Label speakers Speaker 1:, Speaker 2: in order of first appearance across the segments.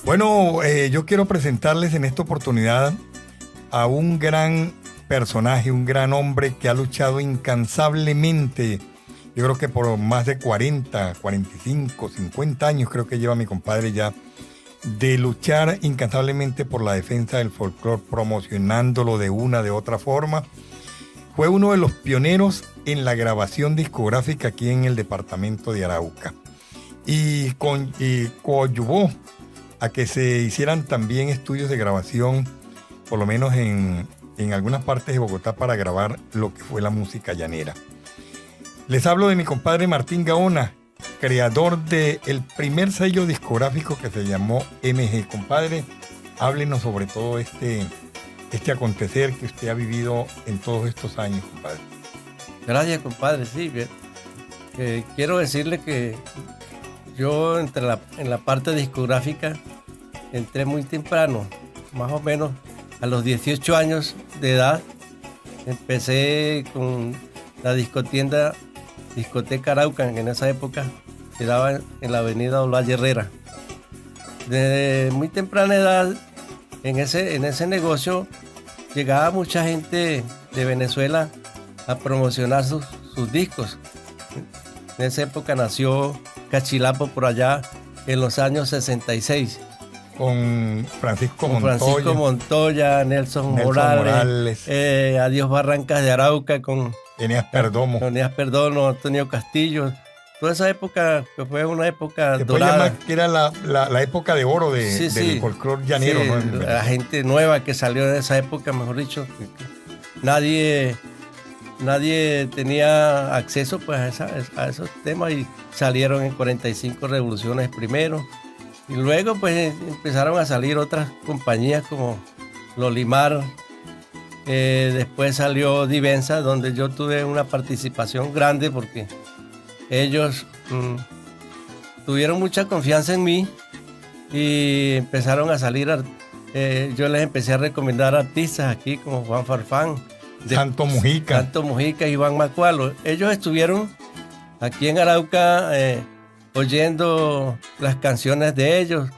Speaker 1: Bueno, yo quiero presentarles en esta oportunidad a un gran personaje, un gran hombre que ha luchado incansablemente. Yo creo que por más de 40, 45, 50 años creo que lleva mi compadre ya, de luchar incansablemente por la defensa del folclore, promocionándolo de una, de otra forma. Fue uno de los pioneros en la grabación discográfica aquí en el departamento de Arauca. Y coadyuvó a que se hicieran también estudios de grabación, por lo menos en algunas partes de Bogotá, para grabar lo que fue la música llanera. Les hablo de mi compadre Martín Gaona, creador del primer sello discográfico que se llamó MG. Compadre, háblenos sobre todo este acontecer que usted ha vivido en todos estos años, compadre.
Speaker 2: Gracias, compadre. Sí, quiero decirle que yo en la parte discográfica entré muy temprano, más o menos a los 18 años de edad. Empecé con la discoteca Arauca, que en esa época quedaba en la avenida Olaya Herrera. Desde muy temprana edad, en ese negocio, llegaba mucha gente de Venezuela a promocionar sus discos. En esa época nació Cachilapo por allá en los años 66.
Speaker 1: Con Francisco
Speaker 2: Montoya, Nelson Morales, Adiós Barrancas de Arauca con
Speaker 1: Eneas Perdomo,
Speaker 2: Antonio Castillo. Toda esa época que fue una época dorada.
Speaker 1: Que era la época de oro del folclore llanero.
Speaker 2: Sí,
Speaker 1: ¿no?
Speaker 2: La gente nueva que salió en esa época, mejor dicho. Nadie tenía acceso pues, a esos temas y salieron en 45 revoluciones primero. Y luego pues empezaron a salir otras compañías como Lolimar. Después salió Divenza, donde yo tuve una participación grande porque ellos tuvieron mucha confianza en mí y empezaron a salir. Yo les empecé a recomendar artistas aquí como Juan Farfán,
Speaker 1: Santo
Speaker 2: Mujica y Iván Macualo. Ellos estuvieron aquí en Arauca oyendo las canciones de ellos.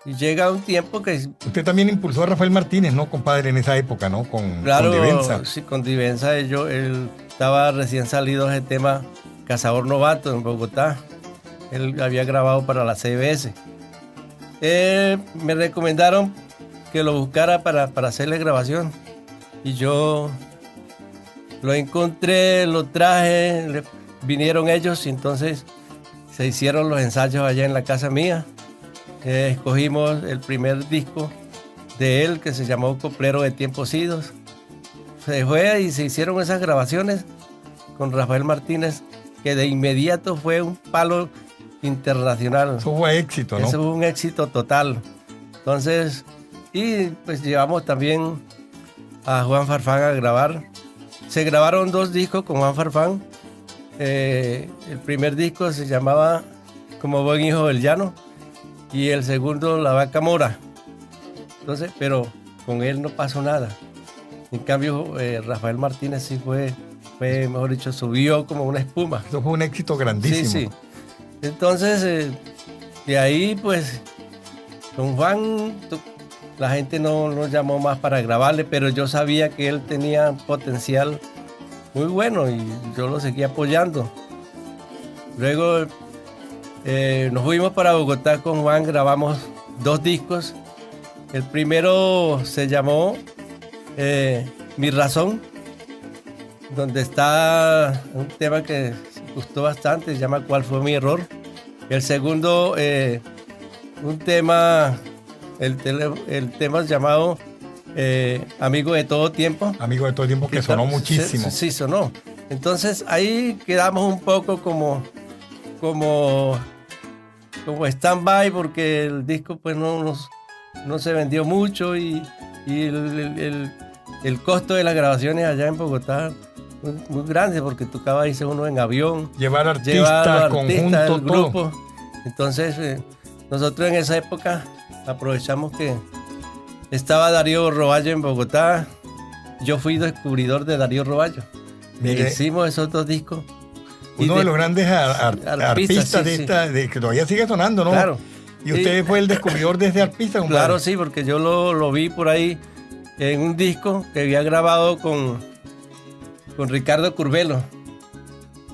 Speaker 2: Y llega un tiempo que...
Speaker 1: Usted también impulsó a Rafael Martínez, ¿no, compadre? En esa época, ¿no? Con Divenza.
Speaker 2: Sí, con Divenza. Él estaba recién salido ese tema Cazador Novato en Bogotá. Él había grabado para la CBS. Me recomendaron que lo buscara para hacerle grabación. Y yo lo encontré, lo traje, vinieron ellos y entonces se hicieron los ensayos allá en la casa mía. Escogimos el primer disco de él que se llamó Coplero de Tiempos Idos. Se fue y se hicieron esas grabaciones con Rafael Martínez, que de inmediato fue un palo internacional.
Speaker 1: Eso fue éxito, ¿no?
Speaker 2: Eso fue un éxito total. Entonces, y pues llevamos también a Juan Farfán a grabar. Se grabaron 2 discos con Juan Farfán. El primer disco se llamaba Como Buen Hijo del Llano y el segundo La Vaca Mora. Entonces, pero con él no pasó nada. En cambio, Rafael Martínez sí fue, mejor dicho, subió como una espuma.
Speaker 1: Eso fue un éxito grandísimo.
Speaker 2: Sí. Entonces, de ahí, pues, con Juan, la gente no nos llamó más para grabarle, pero yo sabía que él tenía potencial muy bueno y yo lo seguía apoyando. Luego nos fuimos para Bogotá con Juan, grabamos 2 discos. El primero se llamó Mi Razón, donde está un tema que gustó bastante, se llama ¿Cuál fue mi error? El segundo, un tema, el tema llamado Amigo de Todo Tiempo.
Speaker 1: Amigo de Todo Tiempo, que sonó muchísimo.
Speaker 2: Sí, sonó. Entonces ahí quedamos un poco como stand-by, porque el disco pues no se vendió mucho y el costo de las grabaciones allá en Bogotá muy grande, porque tocaba irse uno en avión,
Speaker 1: llevar artistas, conjunto,
Speaker 2: el grupo. Entonces nosotros en esa época aprovechamos que estaba Darío Roballo en Bogotá. Yo fui descubridor de Darío Roballo. Hicimos esos 2 discos
Speaker 1: Uno de los grandes arpistas
Speaker 2: sí,
Speaker 1: de que todavía sigue sonando, ¿no?
Speaker 2: Claro.
Speaker 1: Y usted fue el descubridor de ese arpista, compadre.
Speaker 2: Claro, sí, porque yo lo vi por ahí en un disco que había grabado con Ricardo Curvelo.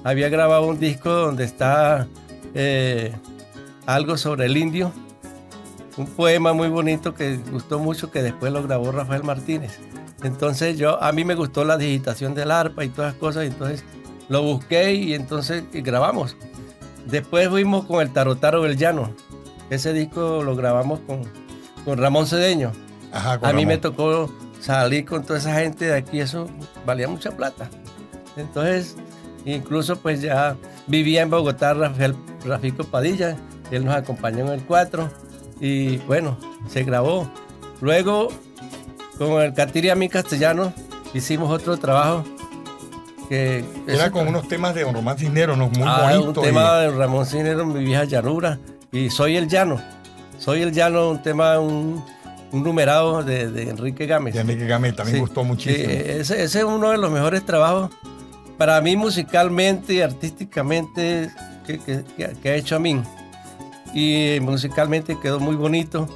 Speaker 2: Había grabado un disco donde está algo sobre el indio, un poema muy bonito que gustó mucho, que después lo grabó Rafael Martínez. Entonces a mí me gustó la digitación del arpa y todas las cosas, y entonces lo busqué y entonces grabamos. Después fuimos con el Tarotaro del Llano. Ese disco lo grabamos con Ramón Cedeño.
Speaker 1: Ajá,
Speaker 2: a mí me tocó salir con toda esa gente de aquí, eso valía mucha plata. Entonces, incluso pues ya vivía en Bogotá Rafico Padilla, él nos acompañó en el 4 y bueno, se grabó. Luego, con el Catiriamí Castellano, hicimos otro trabajo. Que
Speaker 1: era con unos temas de Don Román Cisneros, ¿no? Muy bonitos.
Speaker 2: Un tema de Ramón Cisneros, Mi Vieja Llanura, y Soy el Llano, un tema, un numerado de Enrique Gámez.
Speaker 1: De Enrique Gámez también gustó muchísimo.
Speaker 2: Ese es uno de los mejores trabajos para mí musicalmente y artísticamente que ha hecho a mí. Y musicalmente quedó muy bonito.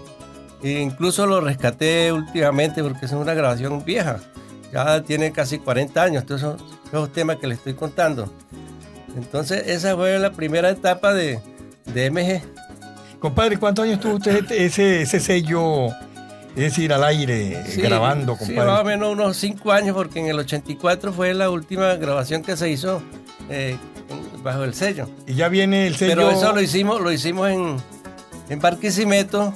Speaker 2: E incluso lo rescaté últimamente porque es una grabación vieja. Ya tiene casi 40 años, todos esos temas que le estoy contando. Entonces esa fue la primera etapa de MG.
Speaker 1: Compadre, ¿cuántos años tuvo usted ese sello, es decir, al aire, grabando, compadre?
Speaker 2: Sí, más o menos unos 5 años, porque en el 84 fue la última grabación que se hizo bajo el sello.
Speaker 1: Y ya viene el sello.
Speaker 2: Pero eso lo hicimos en Barquisimeto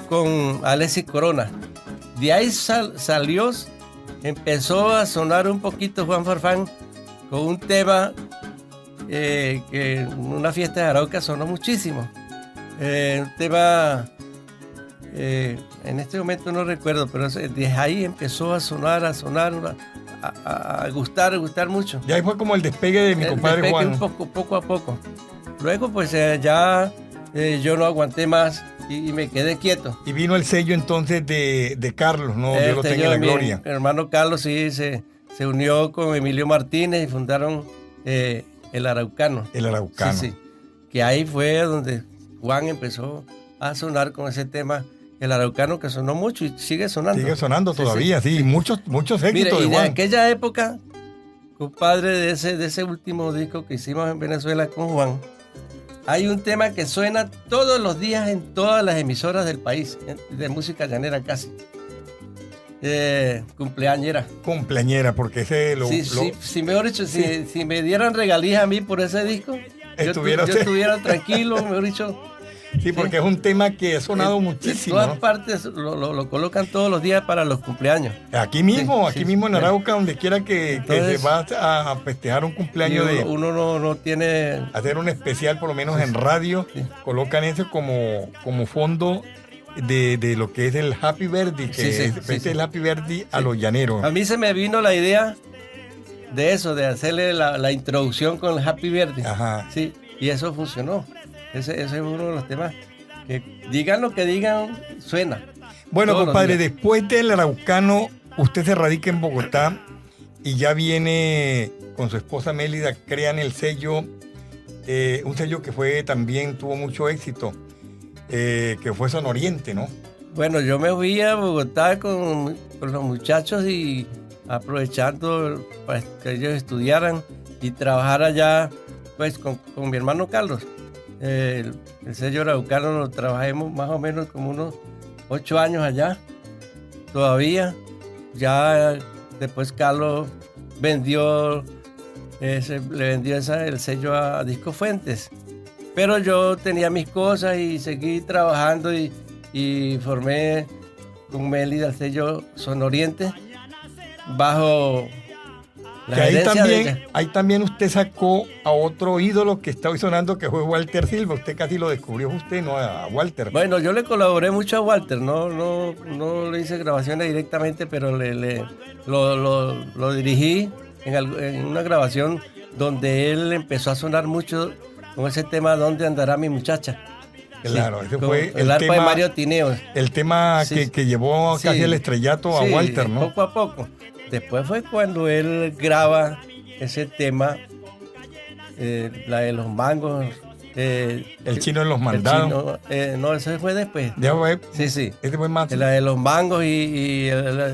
Speaker 2: con Alexis Corona. De ahí salió, empezó a sonar un poquito Juan Farfán con un tema que en una fiesta de Arauca sonó muchísimo. Un tema, en este momento no recuerdo, pero desde ahí empezó a sonar, a gustar mucho.
Speaker 1: Y ahí fue como el despegue de mi compadre Juan.
Speaker 2: Poco a poco. Luego pues ya yo no aguanté más y me quedé quieto.
Speaker 1: Y vino el sello entonces de Carlos, ¿no? Dios lo tenga en la gloria.
Speaker 2: Mi hermano Carlos sí se unió con Emilio Martínez y fundaron el Araucano.
Speaker 1: El Araucano.
Speaker 2: Sí. Que ahí fue donde Juan empezó a sonar con ese tema, el Araucano, que sonó mucho y sigue sonando. Sigue
Speaker 1: sonando todavía, sí. Muchos éxitos.
Speaker 2: Mire,
Speaker 1: de
Speaker 2: Juan.
Speaker 1: Juan.
Speaker 2: De aquella época, compadre, de ese último disco que hicimos en Venezuela con Juan, hay un tema que suena todos los días en todas las emisoras del país, de música llanera casi. Cumpleañera.
Speaker 1: Cumpleañera, porque ese
Speaker 2: Sí, mejor dicho, si me dieran regalías a mí por ese disco, yo estuviera tranquilo, mejor dicho.
Speaker 1: Sí, porque es un tema que ha sonado muchísimo.
Speaker 2: En todas partes lo colocan todos los días para los cumpleaños.
Speaker 1: Aquí mismo en Arauca, donde quiera que se va a festejar un cumpleaños
Speaker 2: uno no tiene...
Speaker 1: Hacer un especial, por lo menos en radio, colocan eso como fondo de lo que es el Happy Birthday, que es el Happy Birthday a los llaneros.
Speaker 2: A mí se me vino la idea de eso, de hacerle la introducción con el Happy Birthday.
Speaker 1: Ajá.
Speaker 2: Sí, y eso funcionó. Ese es uno de los temas que digan lo que digan, suena.
Speaker 1: Bueno, compadre, después del Araucano, usted se radica en Bogotá y ya viene con su esposa Mélida, crean el sello, un sello que también tuvo mucho éxito, que fue Sonoriente, ¿no?
Speaker 2: Bueno, yo me fui a Bogotá con los muchachos y aprovechando para que ellos estudiaran y trabajar allá pues con mi hermano Carlos. El sello Araucano lo trabajemos más o menos como unos 8 años allá todavía. Ya después Carlos le vendió el sello a Disco Fuentes, pero yo tenía mis cosas y seguí trabajando y formé con Mélida el sello Sonoriente bajo la
Speaker 1: ahí también usted sacó a otro ídolo que está hoy sonando, que fue Walter Silva. Usted casi lo descubrió usted, ¿no? A Walter.
Speaker 2: Bueno, yo le colaboré mucho a Walter, no le hice grabaciones directamente, pero lo dirigí en una grabación donde él empezó a sonar mucho con ese tema ¿Dónde andará mi muchacha?
Speaker 1: Claro, ese fue
Speaker 2: el arpa de Mario Tineo.
Speaker 1: El tema que llevó casi el estrellato a Walter, ¿no?
Speaker 2: Poco a poco. Después fue cuando él graba ese tema la de los mangos.
Speaker 1: El chino de los mandados.
Speaker 2: No, eso fue después.
Speaker 1: Ya fue.
Speaker 2: Sí.
Speaker 1: Este fue más.
Speaker 2: La de los mangos que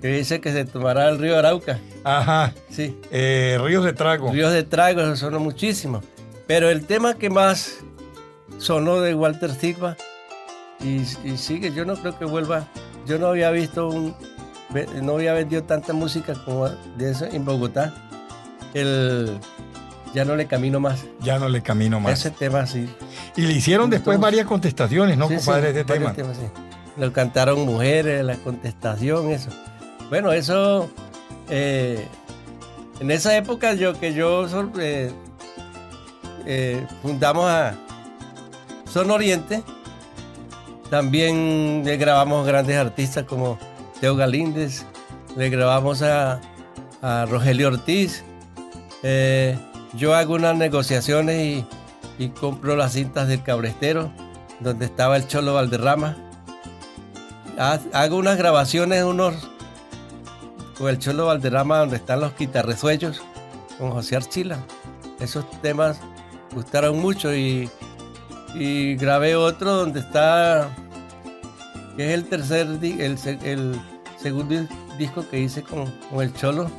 Speaker 2: dice que se tomará el río Arauca.
Speaker 1: Ajá.
Speaker 2: Sí.
Speaker 1: Ríos de Trago.
Speaker 2: Ríos de Trago, eso sonó muchísimo. Pero el tema que más sonó de Walter Silva y sigue, yo no creo que vuelva. Yo no había visto no había vendido tanta música como de eso en Bogotá. Ya no le camino más.
Speaker 1: Ya no le camino más.
Speaker 2: Ese tema sí.
Speaker 1: Y le hicieron después varias contestaciones, ¿no,
Speaker 2: sí,
Speaker 1: compadre, de
Speaker 2: varios
Speaker 1: tema?
Speaker 2: temas, sí. Lo cantaron mujeres, la contestación, eso. Bueno, eso, en esa época fundamos a Son Oriente, también le grabamos grandes artistas como Teo Galíndez, le grabamos a Rogelio Ortiz. Yo hago unas negociaciones y compro las cintas del Cabrestero, donde estaba el Cholo Valderrama. Hago unas grabaciones, con el Cholo Valderrama, donde están los guitarresuellos, con José Archila. Esos temas gustaron mucho y grabé otro donde está, que es el segundo disco que hice con el Cholo,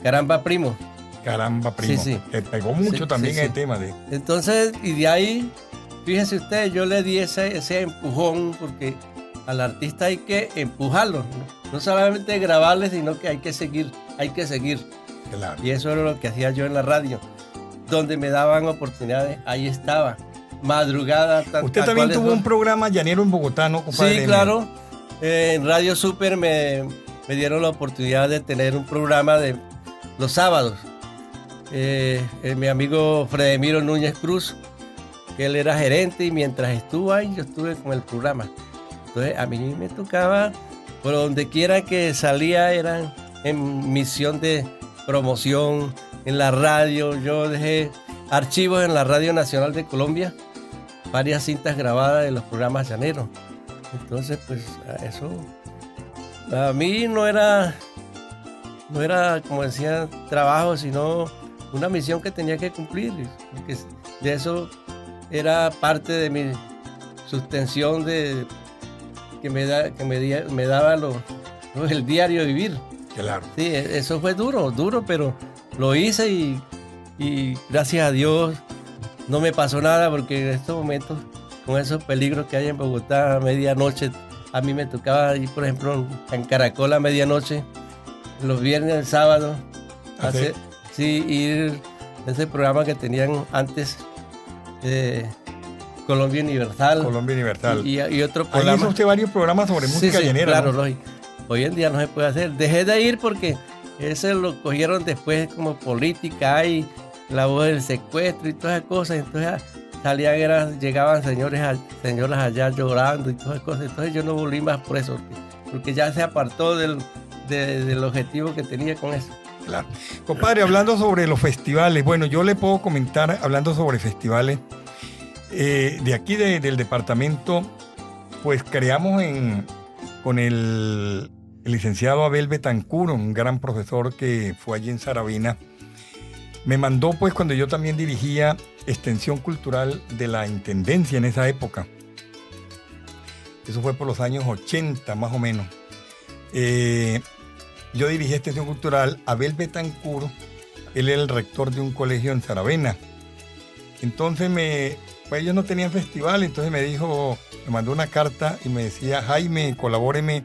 Speaker 2: Caramba Primo.
Speaker 1: Caramba Primo.
Speaker 2: Sí.
Speaker 1: Que pegó mucho también el tema de.
Speaker 2: Entonces, y de ahí, fíjense ustedes, yo le di ese empujón, porque al artista hay que empujarlo, no solamente grabarle, sino que hay que seguir.
Speaker 1: Claro.
Speaker 2: Y eso era lo que hacía yo en la radio, donde me daban oportunidades, ahí estaba, madrugada.
Speaker 1: Usted también tuvo un programa llanero en Bogotá, ¿no, compadre?
Speaker 2: Sí, claro. En Radio Super me dieron la oportunidad de tener un programa de los sábados. Mi amigo Fredemiro Núñez Cruz, que él era gerente, y mientras estuvo ahí, yo estuve con el programa. Entonces a mí me tocaba, por donde quiera que salía, eran en misión de promoción, en la radio. Yo dejé archivos en la Radio Nacional de Colombia, varias cintas grabadas de los programas llaneros. Entonces, pues, eso a mí no era, como decía, trabajo, sino una misión que tenía que cumplir, porque de eso era parte de mi sustención que me daba el diario vivir.
Speaker 1: Claro.
Speaker 2: Sí, eso fue duro, pero lo hice y gracias a Dios no me pasó nada, porque en estos momentos, con esos peligros que hay en Bogotá a medianoche, a mí me tocaba ir, por ejemplo, en Caracol a medianoche, los viernes, el sábado, ir a ese programa que tenían antes, Colombia Universal. Y otro programa.
Speaker 1: Ahí hizo usted varios programas sobre música llanera.
Speaker 2: Claro,
Speaker 1: ¿no?
Speaker 2: lógico. Hoy en día no se puede hacer. Dejé de ir porque ese lo cogieron después como política y la voz del secuestro y todas esas cosas. Entonces llegaban señoras allá llorando y todas esas cosas. Entonces yo no volví más por eso, porque ya se apartó del objetivo que tenía con eso.
Speaker 1: Claro. Compadre, hablando sobre los festivales, bueno, yo le puedo comentar, hablando sobre festivales, de aquí del departamento, pues creamos con el licenciado Abel Betancur, un gran profesor que fue allí en Saravena. Me mandó, pues, cuando yo también dirigía extensión cultural de la intendencia en esa época. Eso fue por los años 80, más o menos. Yo dirigí extensión cultural. Abel Betancur, él era el rector de un colegio en Saravena. Entonces, pues ellos no tenían festival, entonces me mandó una carta y me decía: Jaime, colabóreme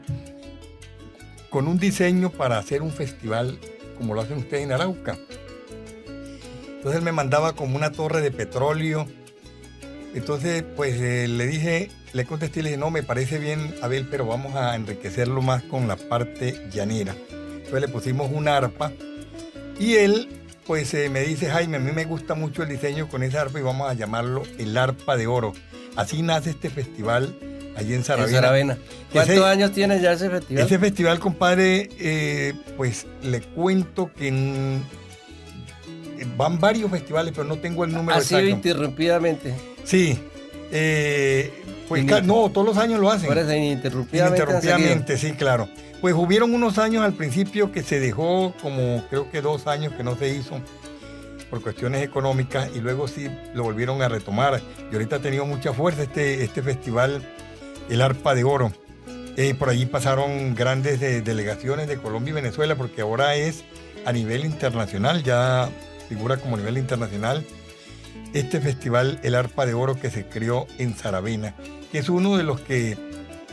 Speaker 1: con un diseño para hacer un festival como lo hacen ustedes en Arauca. Entonces él me mandaba como una torre de petróleo. Entonces, pues le contesté y le dije: no, me parece bien, Abel, pero vamos a enriquecerlo más con la parte llanera. Entonces le pusimos una arpa y él, pues me dice: Jaime, a mí me gusta mucho el diseño con esa arpa y vamos a llamarlo el Arpa de Oro. Así nace este festival allí en Saravena.
Speaker 2: ¿Cuántos años tiene ya ese festival?
Speaker 1: Ese festival, compadre, pues le cuento que van varios festivales, pero no tengo el número exacto.
Speaker 2: ¿Ha sido interrumpidamente?
Speaker 1: Sí. Pues no, todos los años lo hacen.
Speaker 2: Por eso,
Speaker 1: ininterrumpidamente, sí, claro. Pues hubieron unos años al principio que se dejó, como creo que 2 años que no se hizo. por cuestiones económicas, y luego sí lo volvieron a retomar. Y ahorita ha tenido mucha fuerza este festival, el Arpa de Oro. Por allí pasaron grandes delegaciones de Colombia y Venezuela, porque ahora es a nivel internacional, ya figura como a nivel internacional este festival, el Arpa de Oro, que se creó en Saravena, que es uno de los que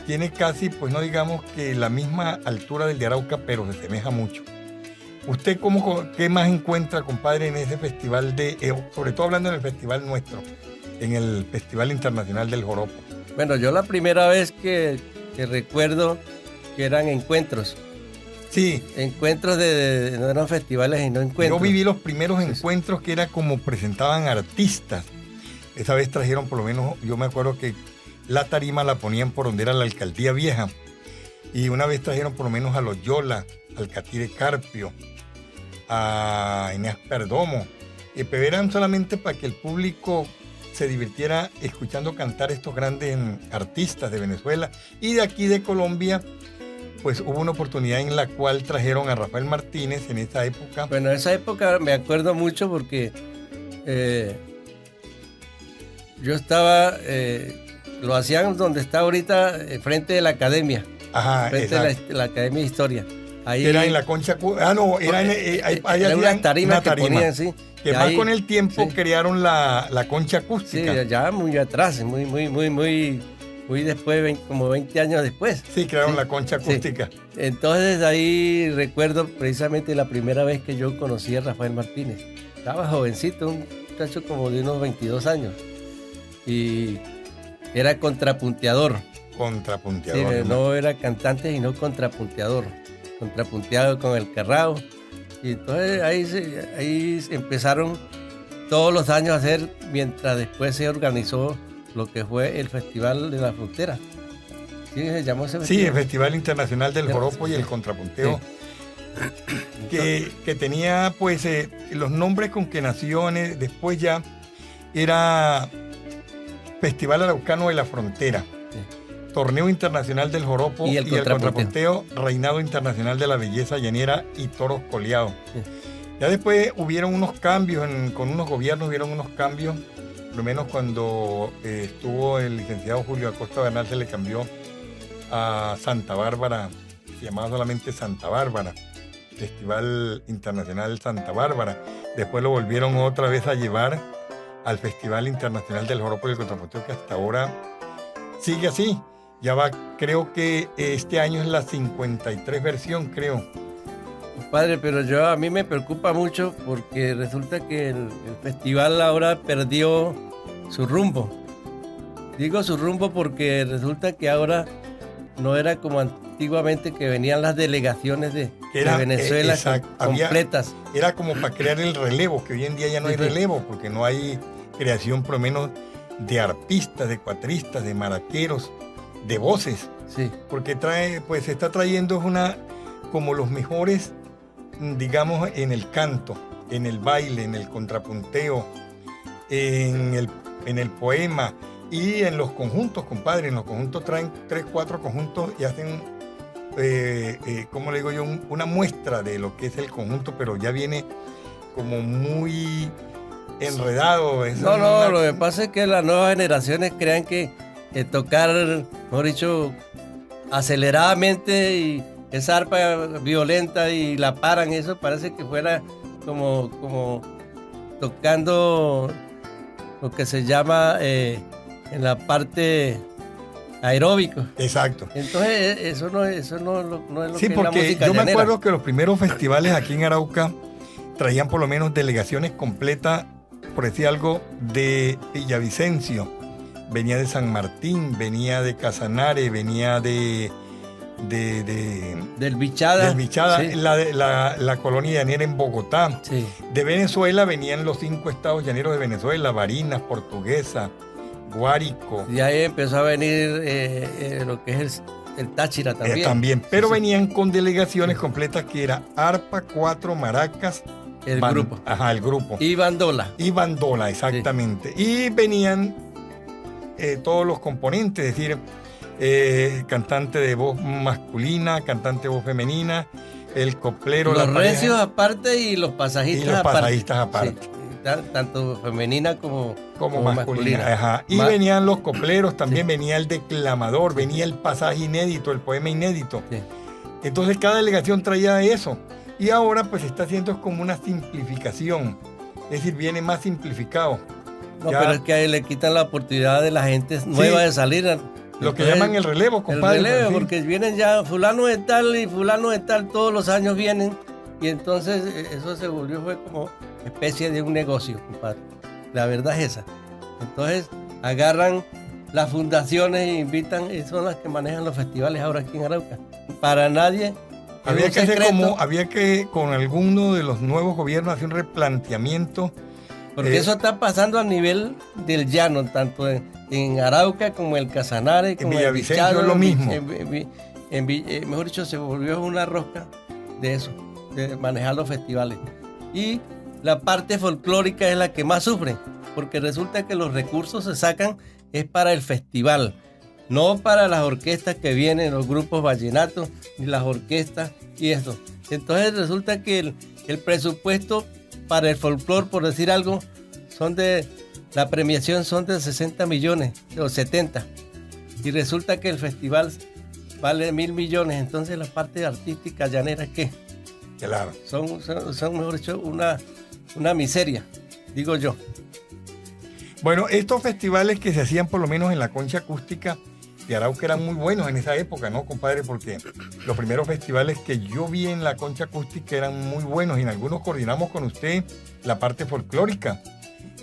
Speaker 1: tiene casi, pues no digamos que la misma altura del de Arauca, pero se asemeja mucho. ¿Usted qué más encuentra, compadre, en ese festival, sobre todo hablando en el festival nuestro, en el Festival Internacional del Joropo?
Speaker 2: Bueno, yo la primera vez que recuerdo que eran encuentros.
Speaker 1: Sí.
Speaker 2: Encuentros no eran festivales y no encuentros.
Speaker 1: Yo viví los primeros encuentros, que era como presentaban artistas. Esa vez trajeron, por lo menos, yo me acuerdo que la tarima la ponían por donde era la alcaldía vieja. Y una vez trajeron por lo menos a los Yola, al Catire Carpio, a Inés Perdomo. Pero eran solamente para que el público se divirtiera escuchando cantar estos grandes artistas de Venezuela. Y de aquí de Colombia, pues hubo una oportunidad en la cual trajeron a Rafael Martínez en esa época.
Speaker 2: Bueno, esa época me acuerdo mucho porque yo estaba, lo hacían donde está ahorita, frente de la academia.
Speaker 1: Ajá,
Speaker 2: frente de la Academia de Historia. Ahí,
Speaker 1: era en la Concha... no, era
Speaker 2: era una tarima que ponían, sí.
Speaker 1: Que más con el tiempo crearon la concha acústica.
Speaker 2: Sí, ya muy atrás, muy después, como 20 años después.
Speaker 1: Sí, crearon la concha acústica.
Speaker 2: Sí. Entonces ahí recuerdo precisamente la primera vez que yo conocí a Rafael Martínez. Estaba jovencito, un muchacho como de unos 22 años. Y era contrapunteador.
Speaker 1: Contrapunteador.
Speaker 2: Sí, no era cantante, sino contrapunteador. Contrapunteado con el carrao. Y entonces ahí empezaron todos los años a hacer, mientras después se organizó lo que fue el Festival de la Frontera. ¿Sí se llamó ese festival?
Speaker 1: Sí, el Festival Internacional del Joropo y el Contrapunteo. Sí. Que tenía pues los nombres con que nació, después ya era Festival Araucano de la Frontera. Sí. Torneo Internacional del Joropo y el Contrapunteo, Reinado Internacional de la Belleza Llanera y Toros Coleados. Sí. Ya después hubieron unos cambios, con unos gobiernos hubieron unos cambios, por lo menos cuando estuvo el licenciado Julio Acosta Bernal se le cambió a Santa Bárbara, se llamaba solamente Santa Bárbara, Festival Internacional Santa Bárbara. Después lo volvieron otra vez a llevar al Festival Internacional del Joropo y el Contrapunteo, que hasta ahora sigue así. Ya va, creo que este año es la 53 versión, creo.
Speaker 2: Padre, pero a mí me preocupa mucho porque resulta que el festival ahora perdió su rumbo. Digo su rumbo porque resulta que ahora no era como antiguamente, que venían las delegaciones de Venezuela completas.
Speaker 1: Era como para crear el relevo, que hoy en día ya no hay relevo, porque no hay creación por lo menos de arpistas, de cuatristas, de maraqueros, de voces.
Speaker 2: Sí.
Speaker 1: Porque se está trayendo como los mejores, digamos, en el canto, en el baile, en el contrapunteo, en el poema y en los conjuntos, compadre. En los conjuntos traen 3, 4 conjuntos y hacen, ¿cómo le digo yo? Una muestra de lo que es el conjunto, pero ya viene como muy enredado.
Speaker 2: Lo que pasa es que las nuevas generaciones crean que tocar, mejor dicho, aceleradamente y esa arpa violenta y la paran, eso parece que fuera como tocando lo que se llama en la parte aeróbico.
Speaker 1: Exacto.
Speaker 2: Entonces eso no es lo
Speaker 1: sí,
Speaker 2: que es la música llanera.
Speaker 1: Yo me acuerdo que los primeros festivales aquí en Arauca traían por lo menos delegaciones completas, por decir algo, de Villavicencio, venía de San Martín, venía de Casanare, venía del
Speaker 2: Bichada,
Speaker 1: sí. la colonia llanera en Bogotá.
Speaker 2: Sí.
Speaker 1: De Venezuela venían los 5 estados llaneros de Venezuela, Barinas, Portuguesa, Guárico.
Speaker 2: Y ahí empezó a venir lo que es el Táchira también.
Speaker 1: Pero venían con delegaciones completas, que era arpa, 4 maracas.
Speaker 2: El grupo.
Speaker 1: Ajá, el grupo.
Speaker 2: Y bandola.
Speaker 1: Y bandola, exactamente. Sí. Y venían todos los componentes, es decir, cantante de voz masculina, cantante de voz femenina, el coplero,
Speaker 2: los recios aparte y los pasajistas aparte.
Speaker 1: Sí.
Speaker 2: tanto femenina como
Speaker 1: masculina. Ajá. Y venían los copleros, también venía el declamador, venía el pasaje inédito, el poema inédito. Sí. Entonces cada delegación traía eso. Y ahora pues se está haciendo como una simplificación. Es decir, viene más simplificado.
Speaker 2: No, pero es que le quitan la oportunidad de la gente nueva de salir.
Speaker 1: Lo que llaman el relevo, compadre.
Speaker 2: El relevo, porque vienen ya fulano de tal y fulano de tal, todos los años vienen. Y entonces eso se volvió, fue como especie de un negocio, compadre. La verdad es esa. Entonces agarran las fundaciones e invitan, y son las que manejan los festivales ahora aquí en Arauca. Para nadie.
Speaker 1: Había que con alguno de los nuevos gobiernos hacer un replanteamiento.
Speaker 2: Porque eso está pasando a nivel del llano, tanto en Arauca como en el Casanare, como
Speaker 1: en Villavicencio es lo mismo.
Speaker 2: Mejor dicho, se volvió una rosca de eso, de manejar los festivales. Y la parte folclórica es la que más sufre, porque resulta que los recursos se sacan es para el festival, no para las orquestas que vienen, los grupos vallenatos, ni las orquestas y eso. Entonces resulta que el presupuesto para el folclore, por decir algo, la premiación son de 60 millones o 70. Y resulta que el festival vale 1.000 millones. Entonces la parte artística llanera, ¿qué?
Speaker 1: Claro.
Speaker 2: Son mejor dicho, una miseria, digo yo.
Speaker 1: Bueno, estos festivales que se hacían por lo menos en la Concha Acústica de Arauca eran muy buenos en esa época, ¿no, compadre? Porque los primeros festivales que yo vi en la Concha Acústica eran muy buenos y en algunos coordinamos con usted la parte folclórica,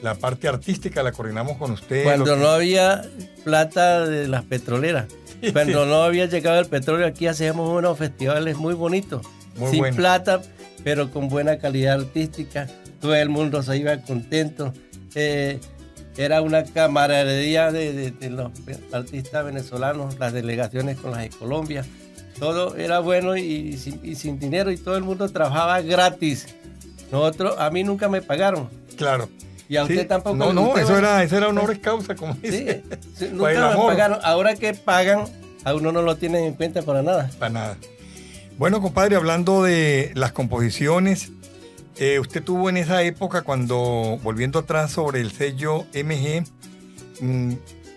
Speaker 1: la parte artística la coordinamos con usted.
Speaker 2: Cuando no había plata de las petroleras, cuando no había llegado el petróleo, aquí hacíamos unos festivales muy bonitos, sin plata, pero con buena calidad artística, todo el mundo se iba contento. Era una camaradería de los artistas venezolanos, las delegaciones con las de Colombia. Todo era bueno y sin dinero, y todo el mundo trabajaba gratis. A mí nunca me pagaron.
Speaker 1: Claro.
Speaker 2: Y a usted tampoco.
Speaker 1: No, eso era honoris causa, como dice.
Speaker 2: Sí, nunca me pagaron. Ahora que pagan, a uno no lo tienen en cuenta para nada.
Speaker 1: Para nada. Bueno, compadre, hablando de las composiciones, usted tuvo en esa época, cuando, volviendo atrás sobre el sello MG,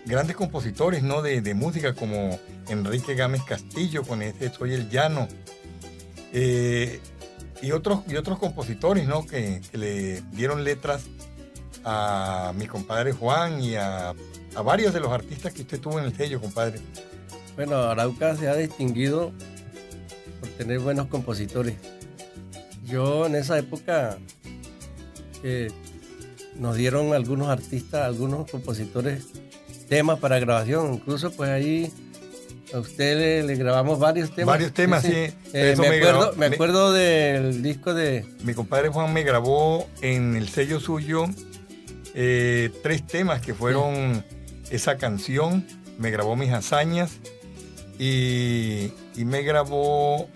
Speaker 1: grandes compositores, ¿no? de música, como Enrique Gámez Castillo, con ese Soy el Llano, y otros compositores, ¿no? que le dieron letras a mi compadre Juan y a varios de los artistas que usted tuvo en el sello, compadre.
Speaker 2: Bueno, Arauca se ha distinguido por tener buenos compositores. Yo en esa época nos dieron algunos artistas, algunos compositores temas para grabación. Incluso pues ahí a usted le grabamos varios temas.
Speaker 1: Varios temas, sí.
Speaker 2: Me acuerdo del disco de...
Speaker 1: Mi compadre Juan me grabó en el sello suyo 3 temas que fueron esa canción, me grabó Mis Hazañas y me grabó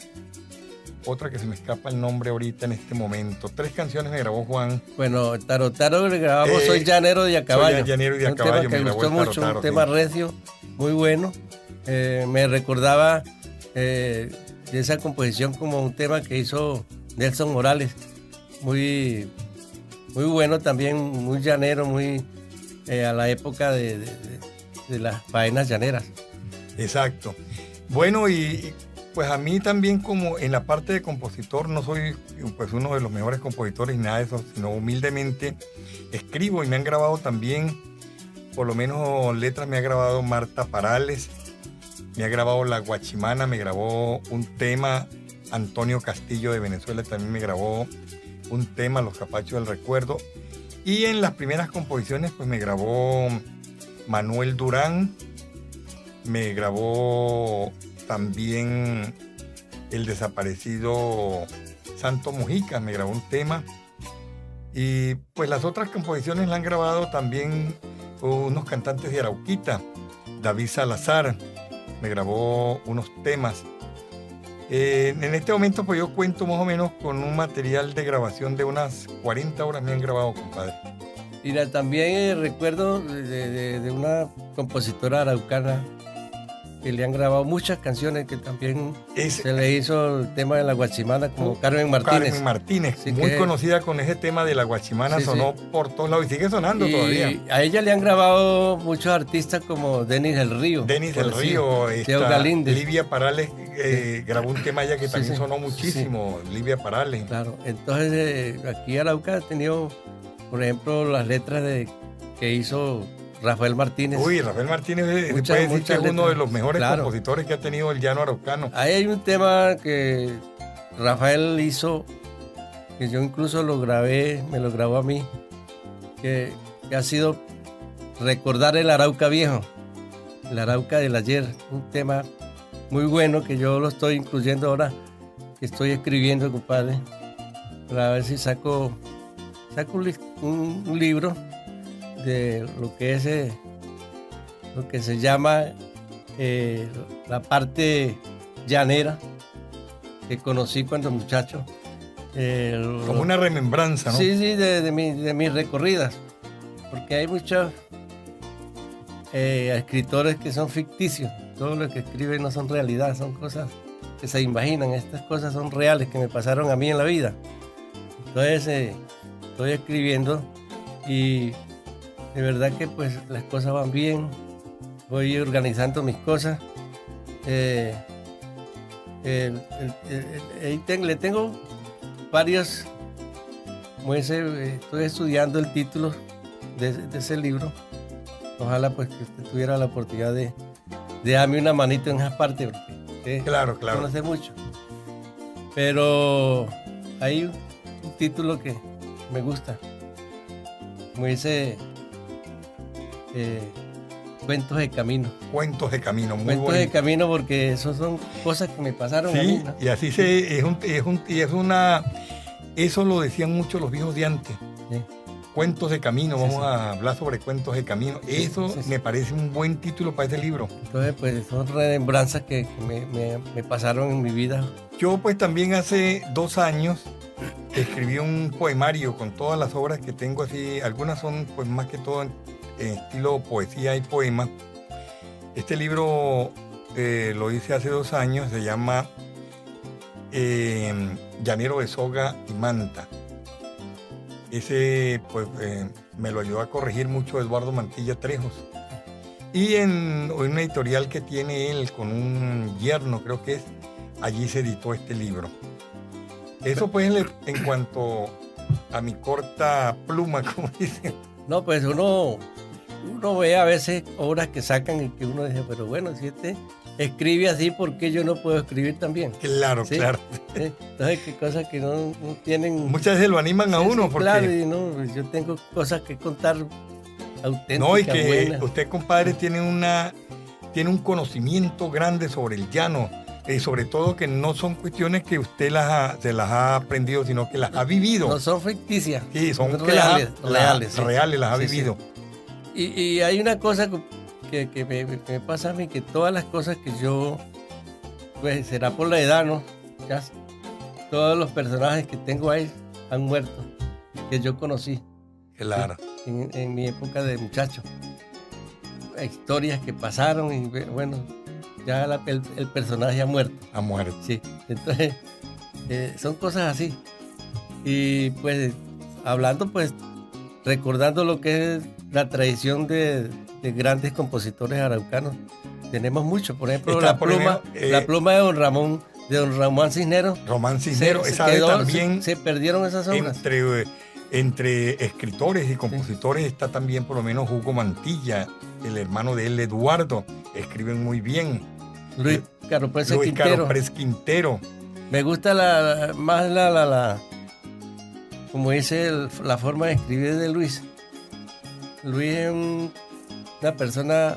Speaker 1: otra que se me escapa el nombre ahorita en este momento. 3 canciones me grabó Juan.
Speaker 2: Bueno, Taro le grabamos Soy Llanero de a Caballo.
Speaker 1: Soy Llanero de a Caballo.
Speaker 2: Un tema que gustó mucho, un tema recio, muy bueno. Me recordaba de esa composición como un tema que hizo Nelson Morales. Muy bueno también, muy llanero, muy a la época de las faenas llaneras.
Speaker 1: Exacto. Bueno, y pues a mí también, como en la parte de compositor, no soy pues uno de los mejores compositores ni nada de eso, sino humildemente escribo, y me han grabado también, por lo menos letras me ha grabado Marta Parales, me ha grabado La Guachimana, me grabó un tema Antonio Castillo de Venezuela, también me grabó un tema Los Capachos del Recuerdo, y en las primeras composiciones pues me grabó Manuel Durán, me grabó también el desaparecido Santo Mujica, me grabó un tema, y pues las otras composiciones la han grabado también unos cantantes de Arauquita. David Salazar me grabó unos temas. En este momento pues yo cuento más o menos con un material de grabación de unas 40 horas me han grabado, compadre.
Speaker 2: Mira, también recuerdo de una compositora araucana que le han grabado muchas canciones, que también
Speaker 1: Es-
Speaker 2: se le hizo el tema de la guachimana, como Carmen Martínez.
Speaker 1: Carmen Martínez,
Speaker 2: Sí,
Speaker 1: muy
Speaker 2: que-
Speaker 1: conocida con ese tema de la guachimana,
Speaker 2: Sí,
Speaker 1: sonó por todos lados y sigue sonando todavía.
Speaker 2: Y a ella le han grabado muchos artistas como Denis del Río.
Speaker 1: Denis
Speaker 2: por
Speaker 1: del
Speaker 2: decir,
Speaker 1: Río,
Speaker 2: Teo Galíndez.
Speaker 1: Livia Parales grabó un tema ya que
Speaker 2: Sí,
Speaker 1: también
Speaker 2: sí,
Speaker 1: sonó
Speaker 2: sí,
Speaker 1: muchísimo, Livia Parales.
Speaker 2: Claro, entonces aquí Arauca ha tenido, por ejemplo, las letras que hizo Rafael Martínez.
Speaker 1: Uy, Rafael Martínez se
Speaker 2: Muchas-
Speaker 1: puede decir que es
Speaker 2: muchas
Speaker 1: uno de
Speaker 2: letras.
Speaker 1: los mejores
Speaker 2: Claro.
Speaker 1: compositores que ha tenido el llano araucano.
Speaker 2: Ahí hay un tema que Rafael hizo, que yo incluso lo grabé, me lo grabó a mí, que ha sido recordar el Arauca viejo, el Arauca del ayer, un tema muy bueno que yo lo estoy incluyendo ahora, que estoy escribiendo, compadre, para ver si saco un libro de lo que es lo que se llama la parte llanera que conocí cuando muchacho.
Speaker 1: Como una remembranza, ¿no?
Speaker 2: Sí, sí, de mis recorridas, porque hay muchos escritores que son ficticios, todo lo que escriben no son realidad, son cosas que se imaginan, estas cosas son reales que me pasaron a mí en la vida. Entonces estoy escribiendo y de verdad que pues las cosas van bien, voy organizando mis cosas. Le tengo varios, como estoy estudiando el título de ese libro. Ojalá pues que usted tuviera la oportunidad de darme una manito en esas partes, porque
Speaker 1: Claro.
Speaker 2: conoce mucho. Pero hay un título que me gusta, como dice Cuentos de Camino.
Speaker 1: Cuentos de camino, muy
Speaker 2: Cuentos de
Speaker 1: bonito.
Speaker 2: Camino, porque eso son cosas que me pasaron a mí,
Speaker 1: Sí,
Speaker 2: ¿no?
Speaker 1: y así eso lo decían mucho los viejos de antes.
Speaker 2: Sí.
Speaker 1: Cuentos de camino,
Speaker 2: Sí,
Speaker 1: vamos
Speaker 2: sí.
Speaker 1: a hablar sobre cuentos de camino. Eso
Speaker 2: sí, sí.
Speaker 1: me parece un buen título para ese libro.
Speaker 2: Entonces, pues son remembranzas que me pasaron en mi vida.
Speaker 1: Yo pues también hace 2 años escribí un poemario con todas las obras que tengo así, algunas son pues más que todo en estilo poesía y poema. Este libro lo hice hace 2 años, se llama Llanero de Soga y Manta. Ese pues me lo ayudó a corregir mucho Eduardo Mantilla Trejos. Y en una editorial que tiene él con un yerno, creo que es, allí se editó este libro. Eso pues en cuanto a mi corta pluma, como dicen.
Speaker 2: No, pues uno ve a veces obras que sacan y que uno dice, pero bueno, si este escribe así, ¿por qué yo no puedo escribir también?
Speaker 1: Claro,
Speaker 2: Sí.
Speaker 1: claro.
Speaker 2: ¿Sí? Entonces, qué cosas que no tienen...
Speaker 1: Muchas veces lo animan a
Speaker 2: Sí,
Speaker 1: uno
Speaker 2: sí,
Speaker 1: porque...
Speaker 2: claro, y no, yo tengo cosas que contar auténticas,
Speaker 1: No, y que
Speaker 2: buenas.
Speaker 1: usted, compadre, tiene un conocimiento grande sobre el llano, sobre todo que no son cuestiones que usted se las ha aprendido, sino que las ha vivido.
Speaker 2: No son ficticias,
Speaker 1: Sí, son que
Speaker 2: reales, sí.
Speaker 1: reales, las ha
Speaker 2: Sí, sí.
Speaker 1: vivido.
Speaker 2: Y hay una cosa que me pasa a mí, que todas las cosas que yo, pues será por la edad, ¿no? Ya, todos los personajes que tengo ahí han muerto, que yo conocí
Speaker 1: Claro.
Speaker 2: en mi época de muchacho. Historias que pasaron y bueno, ya el personaje ha muerto.
Speaker 1: Ha muerto.
Speaker 2: Sí, entonces son cosas así. Y pues hablando, pues recordando lo que es la tradición de grandes compositores araucanos, tenemos mucho. Por ejemplo,
Speaker 1: Está, por ejemplo,
Speaker 2: la pluma de don Ramón Cisneros.
Speaker 1: Román Cisneros,
Speaker 2: se
Speaker 1: esa vez
Speaker 2: quedó,
Speaker 1: también
Speaker 2: se perdieron esas obras.
Speaker 1: entre escritores y compositores está también por lo menos Hugo Mantilla, el hermano de él, Eduardo, escriben muy bien.
Speaker 2: Luis Caro Pérez
Speaker 1: Luis
Speaker 2: Quintero.
Speaker 1: Caro Pérez Quintero.
Speaker 2: Me gusta más la como dice la forma de escribir de Luis. Luis es una persona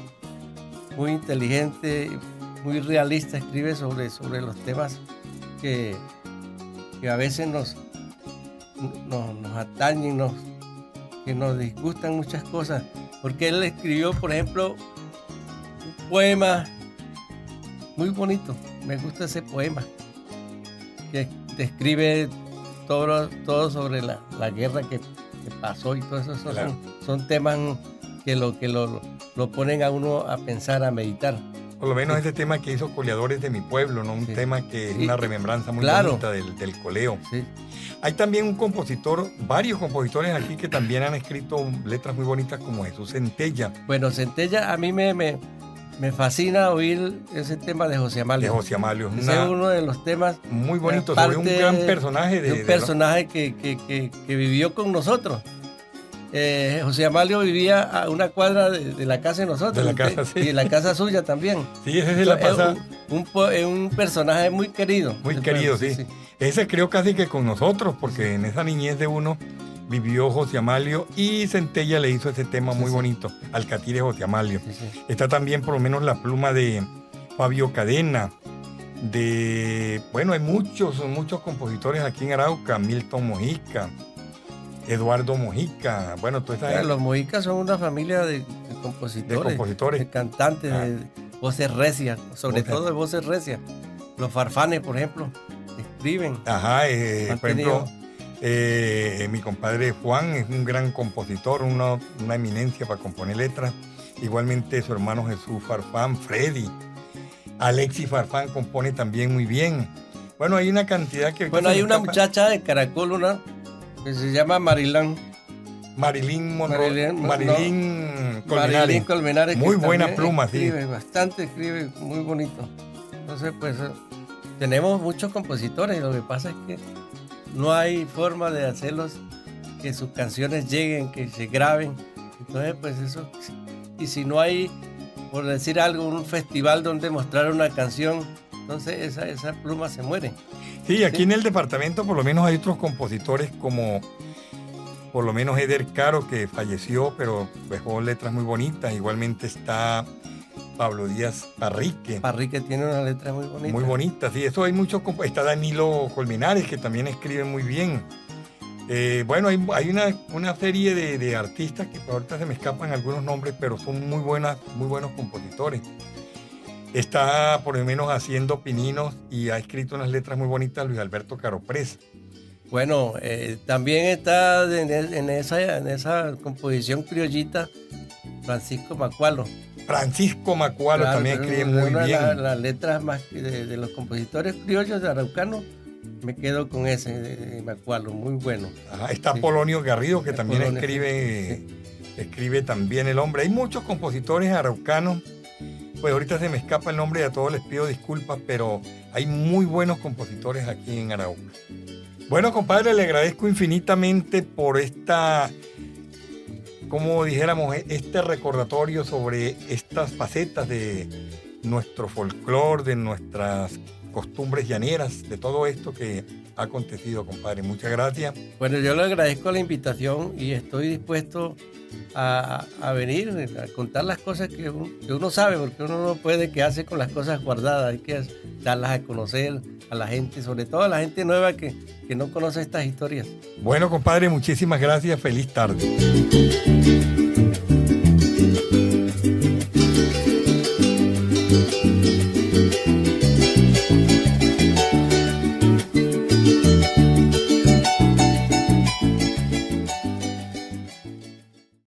Speaker 2: muy inteligente, muy realista, escribe sobre los temas que a veces nos atañen, que nos disgustan muchas cosas. Porque él escribió, por ejemplo, un poema muy bonito. Me gusta ese poema que describe todo sobre la guerra que pasó y todo eso.
Speaker 1: Claro.
Speaker 2: Son temas que lo ponen a uno a pensar, a meditar.
Speaker 1: Por lo menos ese tema que hizo Coleadores de mi Pueblo, ¿no? Un tema que es una remembranza muy
Speaker 2: claro,
Speaker 1: bonita del coleo.
Speaker 2: Sí.
Speaker 1: Hay también un compositor, varios compositores aquí que también han escrito letras muy bonitas como Jesús Centella.
Speaker 2: Bueno, Centella, a mí me fascina oír ese tema de José Amalio.
Speaker 1: De José Amalio.
Speaker 2: Ese es uno de los temas
Speaker 1: muy bonito, sobre un gran personaje.
Speaker 2: Un personaje que vivió con nosotros. José Amalio vivía a una cuadra de la casa de nosotros.
Speaker 1: De la casa, sí.
Speaker 2: Y de la casa suya también.
Speaker 1: Sí, ese es la pasada.
Speaker 2: Es un personaje muy querido.
Speaker 1: Muy querido, sí. Ese creo casi que con nosotros, porque en esa niñez de uno vivió José Amalio y Centella le hizo ese tema muy bonito, Alcatire José Amalio. Sí. Está también por lo menos la pluma de Fabio Cadena, bueno, hay muchos compositores aquí en Arauca, Milton Mojica, Eduardo Mojica, bueno, toda esa
Speaker 2: Los Mojicas son una familia de compositores, de cantantes, de voces recias, sobre todo de voces recias. Los Farfanes, por ejemplo, escriben.
Speaker 1: Ajá, por ejemplo, mi compadre Juan es un gran compositor, una eminencia para componer letras. Igualmente su hermano Jesús Farfán, Freddy. Alexis Farfán compone también muy bien. Bueno, hay una cantidad que...
Speaker 2: Bueno, hay una muchacha de Caracol, que se llama Marilyn Colmenares.
Speaker 1: Muy buena pluma,
Speaker 2: escribe, sí. Bastante escribe, muy bonito. Entonces, pues, tenemos muchos compositores y lo que pasa es que no hay forma de hacerlos que sus canciones lleguen, que se graben. Entonces, pues eso... Y si no hay, por decir algo, un festival donde mostrar una canción, entonces esa pluma se muere.
Speaker 1: Sí, aquí en el departamento por lo menos hay otros compositores como por lo menos Eder Caro, que falleció, pero dejó letras muy bonitas. Igualmente está Pablo Díaz Parrique.
Speaker 2: Parrique tiene una letra muy bonita.
Speaker 1: Muy bonita, sí. Eso hay muchos. Está Danilo Colmenares, que también escribe muy bien. Bueno, hay una serie de artistas que ahorita se me escapan algunos nombres, pero son muy buenos compositores. Está por lo menos haciendo pininos y ha escrito unas letras muy bonitas Luis Alberto Caroprés.
Speaker 2: Bueno, también está en esa composición criollita Francisco Macualo.
Speaker 1: Claro, también escribe muy bien.
Speaker 2: Las letras más de los compositores criollos de araucanos, me quedo con ese de Macualo, muy bueno.
Speaker 1: Ajá, está Polonio Garrido, que también escribe también el hombre. Hay muchos compositores araucanos. Pues ahorita se me escapa el nombre y a todos les pido disculpas, pero hay muy buenos compositores aquí en Arauca. Bueno, compadre, le agradezco infinitamente por como dijéramos, este recordatorio sobre estas facetas de nuestro folclore, de nuestras costumbres llaneras, de todo esto que ha acontecido, compadre. Muchas gracias.
Speaker 2: Bueno, yo le agradezco la invitación y estoy dispuesto a venir a contar las cosas que uno sabe, porque uno no puede quedarse con las cosas guardadas, hay que darlas a conocer a la gente, sobre todo a la gente nueva que no conoce estas historias.
Speaker 1: Bueno, compadre, muchísimas gracias, feliz tarde.